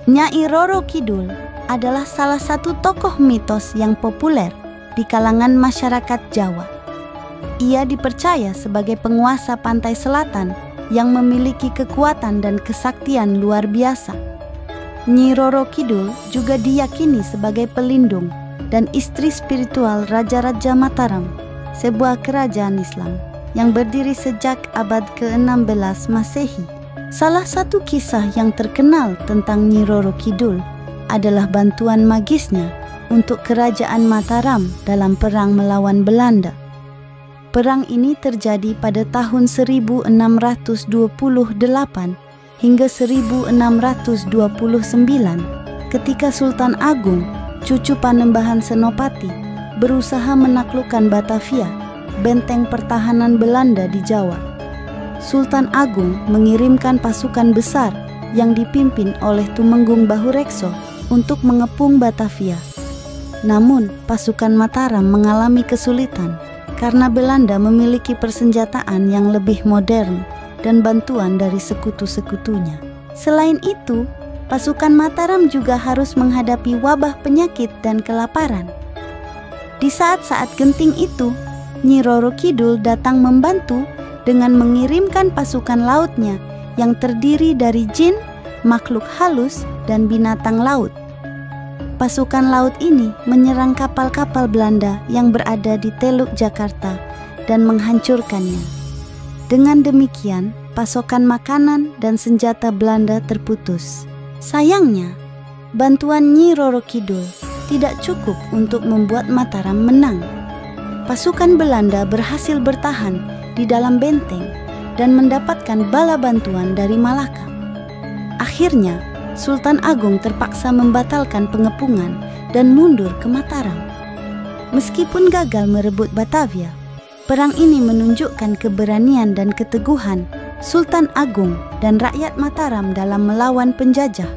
Nyai Roro Kidul adalah salah satu tokoh mitos yang populer di kalangan masyarakat Jawa. Ia dipercaya sebagai penguasa pantai selatan yang memiliki kekuatan dan kesaktian luar biasa. Nyi Roro Kidul juga diyakini sebagai pelindung dan istri spiritual Raja-Raja Mataram, sebuah kerajaan Islam yang berdiri sejak abad ke-16 Masehi. Salah satu kisah yang terkenal tentang Nyi Roro Kidul adalah bantuan magisnya untuk kerajaan Mataram dalam perang melawan Belanda. Perang ini terjadi pada tahun 1628 hingga 1629 ketika Sultan Agung, cucu Panembahan Senopati, berusaha menaklukkan Batavia, benteng pertahanan Belanda di Jawa. Sultan Agung mengirimkan pasukan besar yang dipimpin oleh Tumenggung Bahurekso untuk mengepung Batavia. Namun, pasukan Mataram mengalami kesulitan karena Belanda memiliki persenjataan yang lebih modern dan bantuan dari sekutu-sekutunya. Selain itu, pasukan Mataram juga harus menghadapi wabah penyakit dan kelaparan. Di saat-saat genting itu, Nyi Roro Kidul datang membantu dengan mengirimkan pasukan lautnya yang terdiri dari jin, makhluk halus, dan binatang laut. Pasukan laut ini menyerang kapal-kapal Belanda yang berada di Teluk Jakarta dan menghancurkannya. Dengan demikian, pasokan makanan dan senjata Belanda terputus. Sayangnya, bantuan Nyi Roro Kidul tidak cukup untuk membuat Mataram menang. Pasukan Belanda berhasil bertahan di dalam benteng dan mendapatkan bala bantuan dari Malaka. Akhirnya, Sultan Agung terpaksa membatalkan pengepungan dan mundur ke Mataram. Meskipun gagal merebut Batavia, perang ini menunjukkan keberanian dan keteguhan Sultan Agung dan rakyat Mataram dalam melawan penjajah.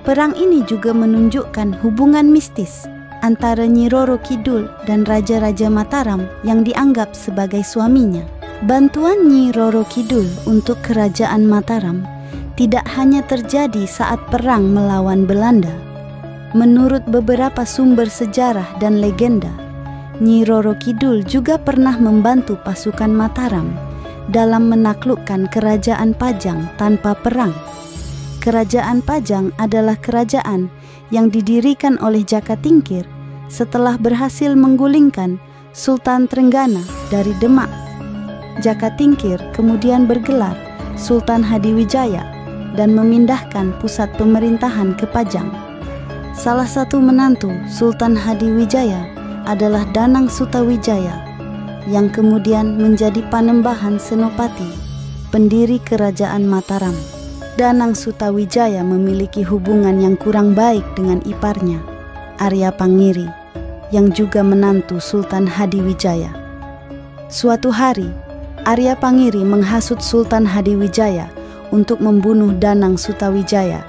Perang ini juga menunjukkan hubungan mistis antara Nyi Roro Kidul dan Raja-Raja Mataram yang dianggap sebagai suaminya. Bantuan Nyi Roro Kidul untuk kerajaan Mataram tidak hanya terjadi saat perang melawan Belanda. Menurut beberapa sumber sejarah dan legenda, Nyi Roro Kidul juga pernah membantu pasukan Mataram dalam menaklukkan kerajaan Pajang tanpa perang. Kerajaan Pajang adalah kerajaan yang didirikan oleh Jaka Tingkir setelah berhasil menggulingkan Sultan Trenggana dari Demak. Jaka Tingkir kemudian bergelar Sultan Hadiwijaya dan memindahkan pusat pemerintahan ke Pajang. Salah satu menantu Sultan Hadiwijaya adalah Danang Sutawijaya yang kemudian menjadi Panembahan Senopati, pendiri kerajaan Mataram. Danang Sutawijaya memiliki hubungan yang kurang baik dengan iparnya, Arya Pangiri, yang juga menantu Sultan Hadiwijaya. Suatu hari, Arya Pangiri menghasut Sultan Hadiwijaya untuk membunuh Danang Sutawijaya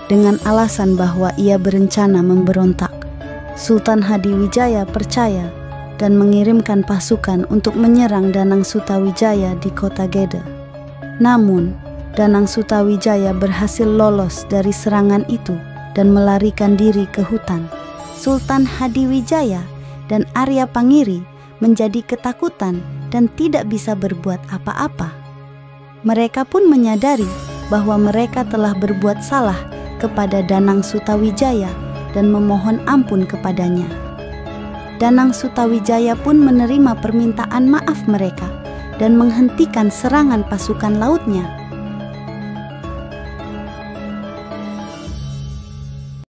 dengan alasan bahwa ia berencana memberontak. Sultan Hadiwijaya percaya dan mengirimkan pasukan untuk menyerang Danang Sutawijaya di kota Gede. Namun, Danang Sutawijaya berhasil lolos dari serangan itu dan melarikan diri ke hutan. Sultan Hadiwijaya dan Arya Pangiri menjadi ketakutan dan tidak bisa berbuat apa-apa. Mereka pun menyadari bahwa mereka telah berbuat salah kepada Danang Sutawijaya dan memohon ampun kepadanya. Danang Sutawijaya pun menerima permintaan maaf mereka dan menghentikan serangan pasukan lautnya.